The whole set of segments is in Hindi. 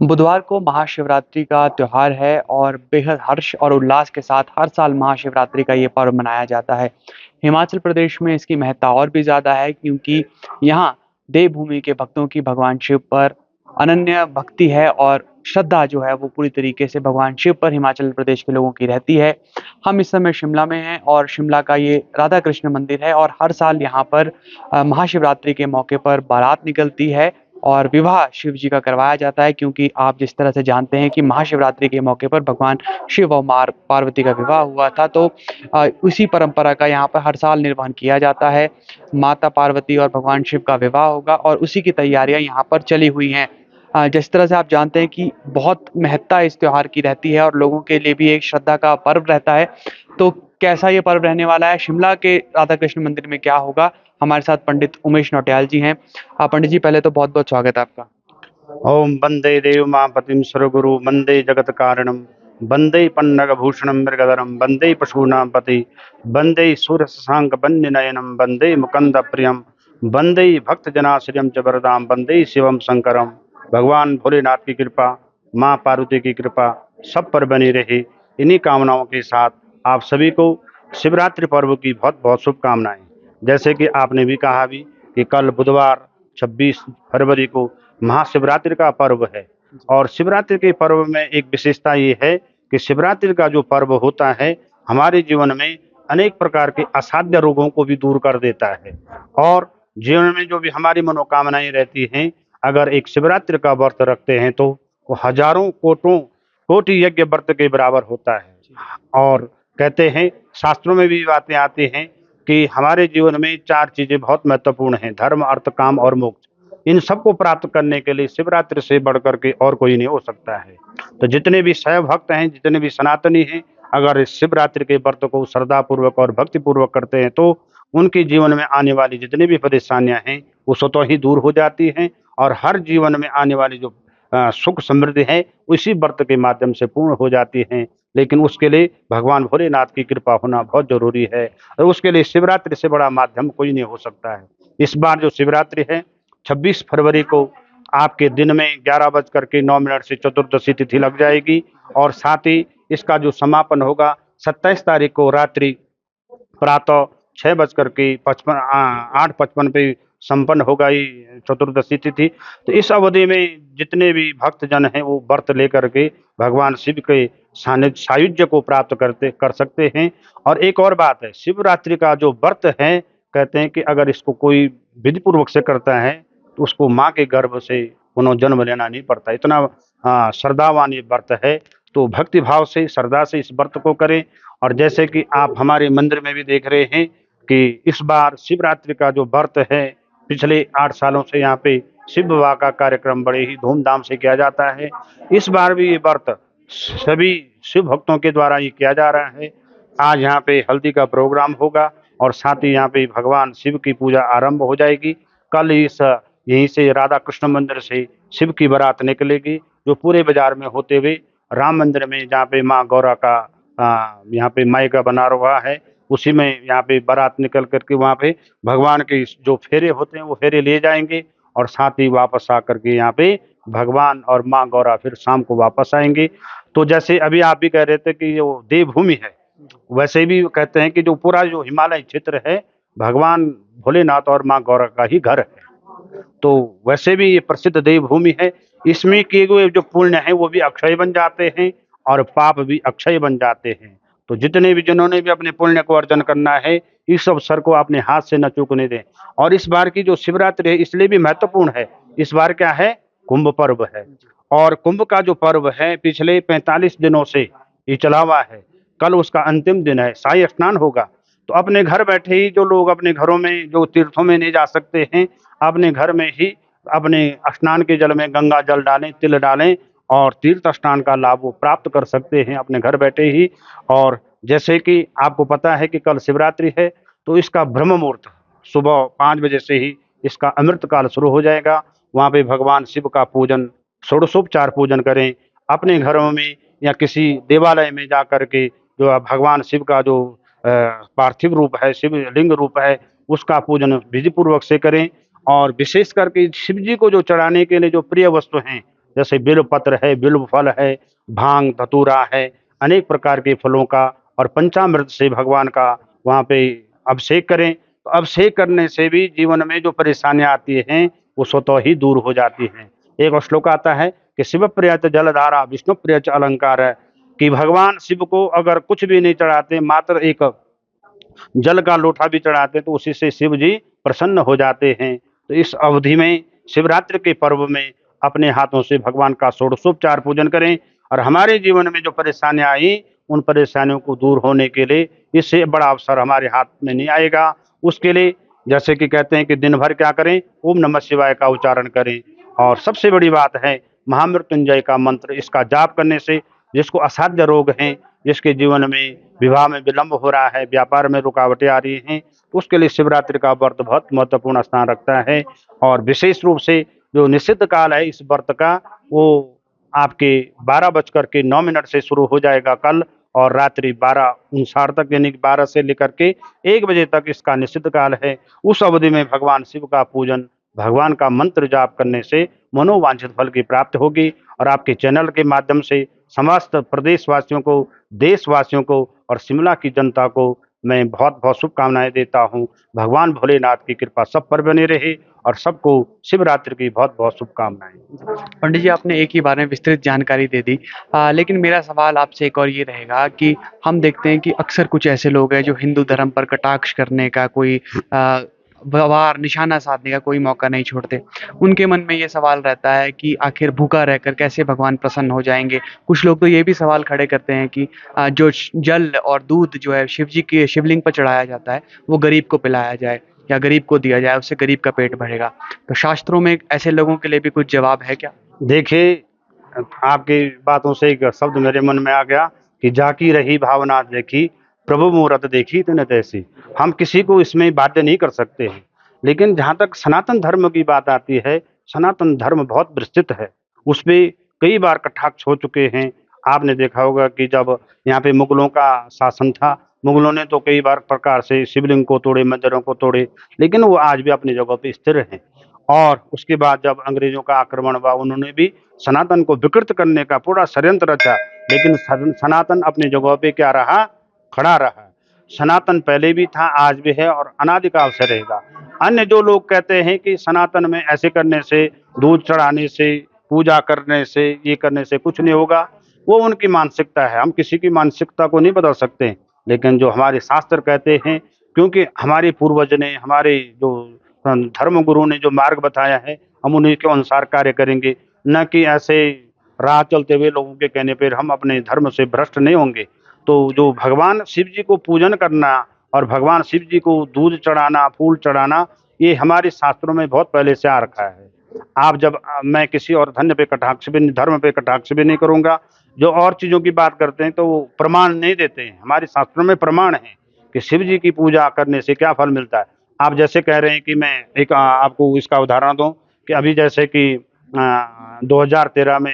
बुधवार को महाशिवरात्रि का त्योहार है और बेहद हर्ष और उल्लास के साथ हर साल महाशिवरात्रि का ये पर्व मनाया जाता है। हिमाचल प्रदेश में इसकी महत्ता और भी ज़्यादा है क्योंकि यहाँ देवभूमि के भक्तों की भगवान शिव पर अनन्य भक्ति है और श्रद्धा जो है वो पूरी तरीके से भगवान शिव पर हिमाचल प्रदेश के लोगों की रहती है। हम इस समय शिमला में हैं और शिमला का ये राधा कृष्ण मंदिर है और हर साल यहाँ पर महाशिवरात्रि के मौके पर बारात निकलती है और विवाह शिव जी का करवाया जाता है क्योंकि आप जिस तरह से जानते हैं कि महाशिवरात्रि के मौके पर भगवान शिव और मार पार्वती का विवाह हुआ था, तो उसी परंपरा का यहाँ पर हर साल निर्वहन किया जाता है। माता पार्वती और भगवान शिव का विवाह होगा और उसी की तैयारियां यहाँ पर चली हुई हैं। जिस तरह से आप जानते हैं कि बहुत महत्ता इस त्योहार की रहती है और लोगों के लिए भी एक श्रद्धा का पर्व रहता है। तो कैसा ये पर्व रहने वाला है, शिमला के राधा कृष्ण मंदिर में क्या होगा, हमारे साथ पंडित उमेश नौटियाल जी हैं। पंडित जी, पहले तो बहुत-बहुत स्वागत है आपका। ओम वंदे देवमापतिं सर्वगुरु वंदे जगत कारणम वंदे पन्नगभूषणं मृगधरं वंदे पशूनां पति वंदे सूर्यशशांक वन्यनयनं वंदे मुकंद प्रियम वंदे भक्तजनाश्रियं च वरदां वंदे शिवम शंकरम। भगवान भोलेनाथ की कृपा, माँ पार्वती की कृपा सब पर बनी रहे, इन्हीं कामनाओं के साथ आप सभी को शिवरात्रि पर्व की बहुत बहुत शुभकामनाएं। जैसे कि आपने भी कहा भी कि कल बुधवार 26 फरवरी को महाशिवरात्रि का पर्व है और शिवरात्रि के पर्व में एक विशेषता ये है कि शिवरात्रि का जो पर्व होता है हमारे जीवन में अनेक प्रकार के असाध्य रोगों को भी दूर कर देता है और जीवन में जो भी हमारी मनोकामनाएं रहती हैं, अगर एक शिवरात्रि का व्रत रखते हैं तो वो हजारों कोटि यज्ञ व्रत के बराबर होता है। और कहते हैं, शास्त्रों में भी बातें आती हैं कि हमारे जीवन में 4 चीजें बहुत महत्वपूर्ण हैं: धर्म, अर्थ, काम और मोक्ष। इन सबको प्राप्त करने के लिए शिवरात्रि से बढ़ कर के और कोई नहीं हो सकता है। तो जितने भी शैव भक्त हैं, जितने भी सनातनी हैं, अगर इस शिवरात्रि के व्रत को श्रद्धा पूर्वक और भक्ति पूर्वक करते हैं तो उनके जीवन में आने वाली जितनी भी परेशानियां हैं वो स्वतः ही दूर हो जाती हैं और हर जीवन में आने वाली जो सुख समृद्धि है उसी व्रत के माध्यम से पूर्ण हो जाती हैं। लेकिन उसके लिए भगवान भोलेनाथ की कृपा होना बहुत जरूरी है और उसके लिए शिवरात्रि से बड़ा माध्यम कोई नहीं हो सकता है। इस बार जो शिवरात्रि है 26 फरवरी को आपके दिन में 11:09 से चतुर्दशी तिथि लग जाएगी और साथ ही इसका जो समापन होगा 27 तारीख को रात्रि प्रातः 8:55 पे संपन्न होगा ये चतुर्दशी तिथि। तो इस अवधि में जितने भी भक्तजन हैं वो व्रत लेकर के भगवान शिव के सायुज्य को प्राप्त कर सकते हैं। और एक और बात है, शिवरात्रि का जो व्रत है, कहते हैं कि अगर इसको कोई विधि पूर्वक से करता है तो उसको माँ के गर्भ से पुनर्जन्म लेना नहीं पड़ता। इतना श्रद्धावान ये व्रत है। तो भक्ति भाव से, श्रद्धा से इस व्रत को करें। और जैसे कि आप हमारे मंदिर में भी देख रहे हैं कि इस बार शिवरात्रि का जो व्रत है, पिछले 8 सालों से यहाँ पे शिव विवाह का कार्यक्रम बड़े ही धूमधाम से किया जाता है। इस बार भी ये व्रत सभी शिव भक्तों के द्वारा ये किया जा रहा है। आज यहाँ पे हल्दी का प्रोग्राम होगा और साथ ही यहाँ पे भगवान शिव की पूजा आरंभ हो जाएगी। कल यहीं से राधा कृष्ण मंदिर से शिव की बारात निकलेगी जो पूरे बाजार में होते हुए राम मंदिर में, जहाँ पे माँ गौरा का यहाँ पे मायका बना रहा है, उसी में यहाँ पे बारात निकल करके वहाँ पे भगवान के जो फेरे होते हैं वो फेरे ले जाएंगे और साथ ही वापस आकर के यहाँ पे भगवान और माँ गौरा फिर शाम को वापस आएंगे। तो जैसे अभी आप भी कह रहे थे कि जो देवभूमि है, वैसे भी कहते हैं कि जो पूरा जो हिमालय क्षेत्र है भगवान भोलेनाथ और माँ गौरा का ही घर है। तो वैसे भी ये प्रसिद्ध देवभूमि है। इसमें किए हुए जो पुण्य है वो भी अक्षय बन जाते हैं और पाप भी अक्षय बन जाते हैं। तो जितने भी जिन्होंने भी अपने पुण्य को अर्जन करना है, इस अवसर को अपने हाथ से न चूकने दें। और इस बार की जो शिवरात्रि है इसलिए भी महत्वपूर्ण है, इस बार क्या है, कुंभ पर्व है। और कुंभ का जो पर्व है पिछले 45 दिनों से ये चला हुआ है। कल उसका अंतिम दिन है, शाही स्नान होगा। तो अपने घर बैठे ही जो लोग अपने घरों में जो तीर्थों में नहीं जा सकते हैं, अपने घर में ही अपने स्नान के जल में गंगा जल डालें, तिल डालें और तीर्थ स्नान का लाभ वो प्राप्त कर सकते हैं अपने घर बैठे ही। और जैसे कि आपको पता है कि कल शिवरात्रि है तो इसका ब्रह्म मुहूर्त सुबह 5 बजे से ही इसका अमृत काल शुरू हो जाएगा। वहाँ पे भगवान शिव का पूजन, षोडशोपचार पूजन करें अपने घरों में या किसी देवालय में जा कर के। जो भगवान शिव का जो पार्थिव रूप है, शिव लिंग रूप है, उसका पूजन विधि पूर्वक से करें। और विशेष करके शिव जी को जो चढ़ाने के लिए जो प्रिय वस्तु हैं जैसे बिल्वपत्र है, बिल्व फल है, भांग, धतूरा है, अनेक प्रकार के फलों का और पंचामृत से भगवान का वहाँ पे अभिषेक करें। तो अभिषेक करने से भी जीवन में जो परेशानियाँ आती हैं, वो स्वतः ही दूर हो जाती हैं। एक और श्लोक आता है कि शिव प्रियच जलधारा विष्णु प्रियच अलंकार है, कि भगवान शिव को अगर कुछ भी नहीं चढ़ाते, मात्र एक जल का लोटा भी चढ़ाते तो उसी से शिव जी प्रसन्न हो जाते हैं। तो इस अवधि में शिवरात्रि के पर्व में अपने हाथों से भगवान का षोडशोपचार पूजन करें और हमारे जीवन में जो परेशानियां आई उन परेशानियों को दूर होने के लिए इससे बड़ा अवसर हमारे हाथ में नहीं आएगा। उसके लिए जैसे कि कहते हैं कि दिन भर क्या करें, ओम नमः शिवाय का उच्चारण करें। और सबसे बड़ी बात है महामृत्युंजय का मंत्र, इसका जाप करने से जिसको असाध्य रोग हैं, जिसके जीवन में विवाह में विलंब हो रहा है, व्यापार में रुकावटें आ रही हैं, तो उसके लिए शिवरात्रि का व्रत बहुत महत्वपूर्ण स्थान रखता है। और विशेष रूप से जो निषिद्ध काल है इस व्रत का, वो आपके 12:09 से शुरू हो जाएगा कल और रात्रि 12:59 तक, यानी कि 12 से लेकर के 1 बजे तक इसका निषिद्ध काल है। उस अवधि में भगवान शिव का पूजन, भगवान का मंत्र जाप करने से मनोवांछित फल की प्राप्ति होगी। और आपके चैनल के माध्यम से समस्त प्रदेशवासियों को, देशवासियों को और शिमला की जनता को मैं बहुत बहुत शुभकामनाएं देता हूं। भगवान भोलेनाथ की कृपा सब पर बनी रहे और सबको शिवरात्रि की बहुत बहुत शुभकामनाएं। पंडित जी, आपने एक ही बारे में विस्तृत जानकारी दे दी। लेकिन मेरा सवाल आपसे एक और ये रहेगा कि हम देखते हैं कि अक्सर कुछ ऐसे लोग हैं जो हिंदू धर्म पर कटाक्ष करने का कोई व्यवहार, निशाना साधने का कोई मौका नहीं छोड़ते। उनके मन में ये सवाल रहता है कि आखिर भूखा रहकर कैसे भगवान प्रसन्न हो जाएँगे। कुछ लोग तो ये भी सवाल खड़े करते हैं कि जो जल और दूध जो है शिव जी के शिवलिंग पर चढ़ाया जाता है, वो गरीब को पिलाया जाए या गरीब को दिया जाए, उससे गरीब का पेट भरेगा। तो शास्त्रों में ऐसे लोगों के लिए भी कुछ जवाब है क्या? देखिए, आपकी बातों से एक शब्द मेरे मन में आ गया कि जाकी रही भावना देखी, प्रभु मुहूर्त देखी तूने तैसी। हम किसी को इसमें बाध्य नहीं कर सकते हैं, लेकिन जहाँ तक सनातन धर्म की बात आती है, सनातन धर्म बहुत विस्तृत है। उसपे कई बार कटाक्ष हो चुके हैं। आपने देखा होगा कि जब यहाँ पे मुगलों का शासन था, मुगलों ने तो कई बार प्रकार से शिवलिंग को तोड़े, मंदिरों को तोड़े, लेकिन वो आज भी अपनी जगह पे स्थिर हैं। और उसके बाद जब अंग्रेजों का आक्रमण हुआ, उन्होंने भी सनातन को विकृत करने का पूरा षड्यंत्र रचा, लेकिन सनातन अपनी जगह पे क्या रहा, खड़ा रहा। सनातन पहले भी था, आज भी है और अनादिकाल से रहेगा। अन्य जो लोग कहते हैं कि सनातन में ऐसे करने से, दूध चढ़ाने से, पूजा करने से, ये करने से कुछ नहीं होगा, वो उनकी मानसिकता है। हम किसी की मानसिकता को नहीं बदल सकते, लेकिन जो हमारे शास्त्र कहते हैं, क्योंकि हमारे पूर्वज ने, हमारे जो धर्म गुरु ने जो मार्ग बताया है, हम उन्हीं के अनुसार कार्य करेंगे, न कि ऐसे राह चलते हुए लोगों के कहने पर हम अपने धर्म से भ्रष्ट नहीं होंगे। तो जो भगवान शिव जी को पूजन करना और भगवान शिव जी को दूध चढ़ाना, फूल चढ़ाना, ये हमारे शास्त्रों में बहुत पहले से आ रखा है। आप जब मैं किसी और धर्म पे कटाक्ष भी नहीं करूँगा। जो और चीज़ों की बात करते हैं तो वो प्रमाण नहीं देते हैं। हमारे शास्त्रों में प्रमाण है कि शिव जी की पूजा करने से क्या फल मिलता है। आप जैसे कह रहे हैं कि मैं एक आपको इसका उदाहरण दूँ कि अभी जैसे कि 2013 में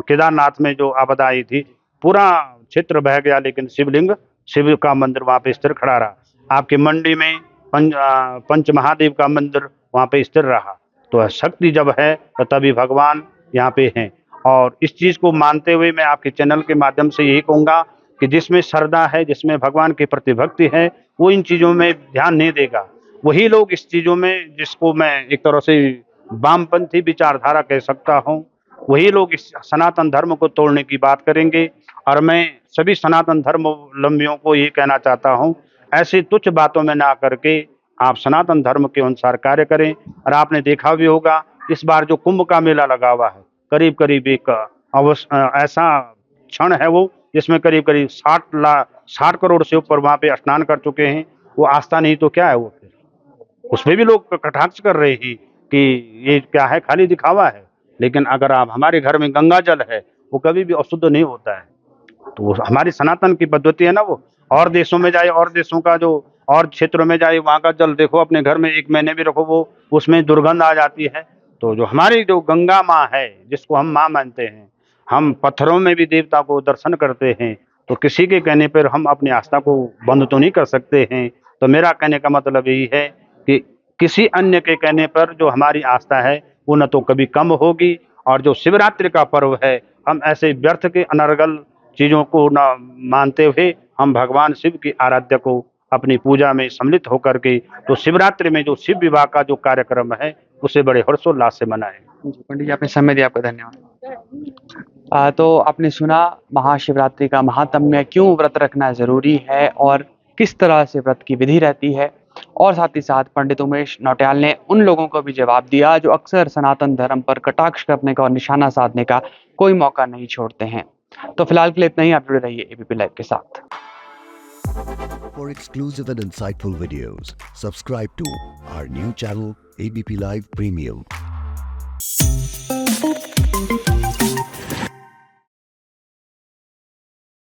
केदारनाथ में जो आपदा आई थी, पूरा क्षेत्र बह गया, लेकिन शिवलिंग, शिव का मंदिर वहाँ पे स्थिर खड़ा रहा। आपकी मंडी में पंच महादेव का मंदिर वहाँ पे स्थिर रहा। तो शक्ति जब है तो तभी भगवान यहाँ पे हैं। और इस चीज़ को मानते हुए मैं आपके चैनल के माध्यम से यही कहूँगा कि जिसमें श्रद्धा है, जिसमें भगवान के प्रति भक्ति है, वो इन चीज़ों में ध्यान नहीं देगा। वही लोग इस चीज़ों में, जिसको मैं एक तरह से वामपंथी विचारधारा कह सकता हूँ, वही लोग इस सनातन धर्म को तोड़ने की बात करेंगे। और मैं सभी सनातन धर्मावलंबियों को ये कहना चाहता हूँ, ऐसी तुच्छ बातों में ना करके आप सनातन धर्म के अनुसार कार्य करें। और आपने देखा भी होगा इस बार जो कुंभ का मेला लगा हुआ है, करीब करीब एक ऐसा क्षण है वो, जिसमें करीब करीब 60 करोड़ से ऊपर वहाँ पे स्नान कर चुके हैं। वो आस्था नहीं तो क्या है वो फिर? उसमें भी लोग कटाक्ष कर रहे हैं कि ये क्या है, खाली दिखावा है। लेकिन अगर आप, हमारे घर में गंगा जल है, वो कभी भी अशुद्ध नहीं होता है। तो वो हमारी सनातन की पद्धति है ना। वो और देशों में जाए, और देशों का जो और क्षेत्रों में जाए, वहाँ का जल देखो, अपने घर में 1 महीने भी रखो, वो उसमें दुर्गंध आ जाती है। तो जो हमारी जो गंगा माँ है, जिसको हम माँ मानते हैं, हम पत्थरों में भी देवता को दर्शन करते हैं, तो किसी के कहने पर हम अपनी आस्था को बंद तो नहीं कर सकते हैं। तो मेरा कहने का मतलब यही है कि किसी अन्य के कहने पर जो हमारी आस्था है वो न तो कभी कम होगी और जो शिवरात्रि का पर्व है, हम ऐसे व्यर्थ के अनर्गल चीज़ों को न मानते हुए हम भगवान शिव की आराध्य को अपनी पूजा में सम्मिलित होकर के तो शिवरात्रि में जो शिव विवाह का जो कार्यक्रम है, उसे बड़े हर्षोल्लास से मनाएँ। जी, पंडित जी आपने समय दिया, आपका धन्यवाद। तो आपने सुना महाशिवरात्रि का महात्म्य, क्यों व्रत रखना ज़रूरी है और किस तरह से व्रत की विधि रहती है, और साथ ही साथ पंडित उमेश नौटियाल ने उन लोगों को भी जवाब दिया जो अक्सर सनातन धर्म पर कटाक्ष करने का और निशाना साधने का कोई मौका नहीं छोड़ते हैं। तो फिलहाल के लिए इतना ही, आप जुड़े रहिए एबीपी लाइव के साथ। For exclusive and insightful videos, subscribe to our new channel ABP Live Premium.